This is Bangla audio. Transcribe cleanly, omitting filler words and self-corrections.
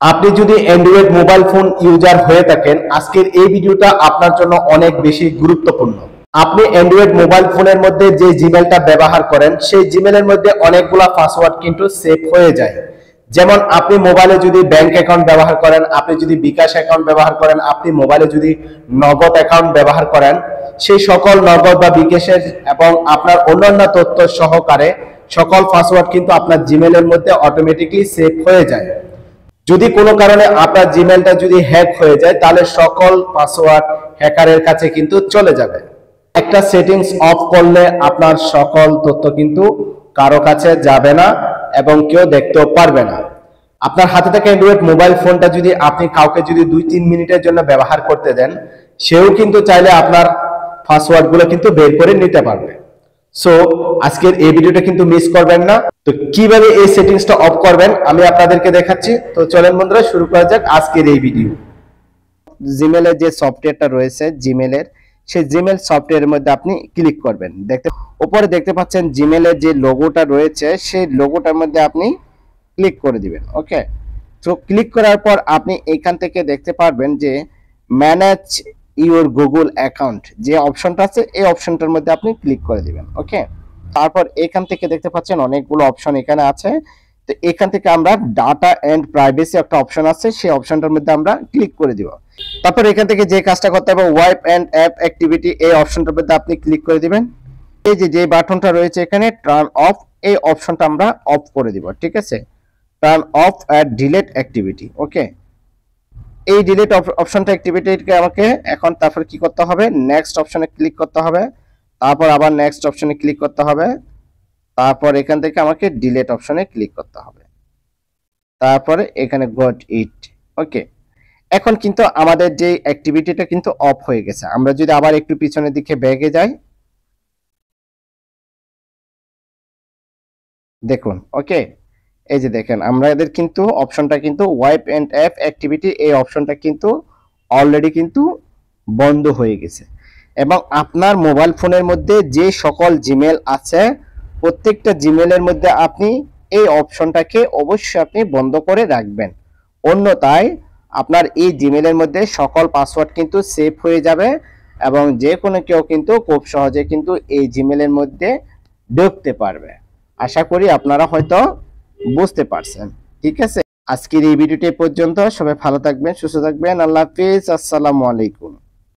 আপনি যদি অ্যান্ড্রয়েড মোবাইল ফোন ইউজার হয়ে থাকেন, আজকের এই ভিডিওটা আপনার জন্য অনেক বেশি গুরুত্বপূর্ণ। আপনি অ্যান্ড্রয়েড মোবাইল ফোনের মধ্যে যে জিমেলটা ব্যবহার করেন, সেই জিমেলের মধ্যে অনেকগুলা পাসওয়ার্ড কিন্তু সেভ হয়ে যায়। যেমন আপনি মোবাইলে যদি ব্যাংক অ্যাকাউন্ট ব্যবহার করেন, আপনি যদি বিকাশ অ্যাকাউন্ট ব্যবহার করেন, আপনি মোবাইলে যদি নগদ অ্যাকাউন্ট ব্যবহার করেন, সেই সকল নগদ বা বিকাশের এবং আপনার অন্যান্য তথ্য সহকারে সকল পাসওয়ার্ড কিন্তু আপনার জিমেলের মধ্যে অটোমেটিকলি সেভ হয়ে যায়। যদি কোনো কারণে আপনার জিমেলটা যদি হ্যাক হয়ে যায়, তাহলে সকল পাসওয়ার্ড হ্যাকারের কাছে কিন্তু চলে যাবে। একটা সেটিংস অফ করলে আপনার সকল তথ্য কিন্তু কারো কাছে যাবে না এবং কেউ দেখতেও পারবে না। আপনার হাতে থাকা অ্যান্ড্রয়েড মোবাইল ফোনটা যদি আপনি কাউকে যদি 2-3 মিনিটের জন্য ব্যবহার করতে দেন, সেও কিন্তু চাইলে আপনার পাসওয়ার্ড গুলো কিন্তু বের করে নিতে পারবে। সো আজকের এই ভিডিওটা কিন্তু মিস করবেন না। তো কিভাবে এই সেটিংসটা অফ করবেন আমি আপনাদেরকে দেখাচ্ছি। তো চলেন বন্ধুরা, শুরু করা যাক আজকের এই ভিডিও। জিমেলের যে সফটওয়্যারটা রয়েছে জিমেলের, সেই জিমেল সফটওয়্যারের মধ্যে আপনি ক্লিক করবেন। উপরে দেখতে পাচ্ছেন জিমেলের যে লোগোটা রয়েছে, সেই লোগোটার মধ্যে আপনি ক্লিক করে দিবেন। ওকে, তো ক্লিক করার পর আপনি এখান থেকে দেখতে পারবেন যে ম্যানেজ ইউর গুগল অ্যাকাউন্ট যে অপশনটা আছে, এই অপশনটার মধ্যে আপনি ক্লিক করে দিবেন। ওকে, তারপর এখান থেকে দেখতে পাচ্ছেন অনেকগুলো অপশন এখানে আছে। তো এখান থেকে আমরা ডাটা এন্ড প্রাইভেসি একটা অপশন আছে, সেই অপশনটার মধ্যে আমরা ক্লিক করে দিব। তারপর এখান থেকে যে কাজটা করতে হবে, ওয়াইপ এন্ড অ্যাপ অ্যাক্টিভিটি, এই অপশনটার মধ্যে আপনি ক্লিক করে দিবেন। এই যে বাটনটা রয়েছে এখানে টার্ন অফ, এই অপশনটা আমরা অফ করে দিব। ঠিক আছে, টার্ন অফ এট ডিলিট অ্যাক্টিভিটি। ওকে, এই ডিলিট অপশনটা অ্যাক্টিভিটিকে আমাকে এখন তারপর কি করতে হবে, নেক্সট অপশনে ক্লিক করতে হবে, তারপর আবার নেক্সট অপশনে ক্লিক করতে হবে, তারপর এখান থেকে আমাকে ডিলিট অপশনে ক্লিক করতে হবে, তারপরে এখানে গট ইট। ওকে, এখন কিন্তু আমাদের যে অ্যাক্টিভিটিটা কিন্তু অফ হয়ে গেছে। আমরা যদি আবার একটু পিছনের দিকে ব্যাগে যাই, দেখুন। ওকে, এই যে দেখেন আমাদের কিন্তু অপশনটা কিন্তু ওয়াইপ এন্ড অ্যাপ অ্যাক্টিভিটি, এই অপশনটা কিন্তু অলরেডি কিন্তু বন্ধ হয়ে গেছে। এবং আপনার মোবাইল ফোনের মধ্যে যে সকল জিমেল আছে, প্রত্যেকটা জিমেলের মধ্যে আপনি এই অপশনটাকে অবশ্যই আপনি বন্ধ করে রাখবেন। অন্যথায় আপনার এই জিমেলের মধ্যে সকল পাসওয়ার্ড কিন্তু সেভ হয়ে যাবে এবং যে কোনো কেউ কিন্তু খুব সহজে কিন্তু এই জিমেলের মধ্যে ঢুকতে পারবে। আশা করি আপনারা হয়তো বুঝতে পারছেন। ঠিক আছে, আজকের এই ভিডিওটি পর্যন্ত। সবাই ভালো থাকবেন, সুস্থ থাকবেন। আল্লাহ হাফেজ, আসসালামু আলাইকুম।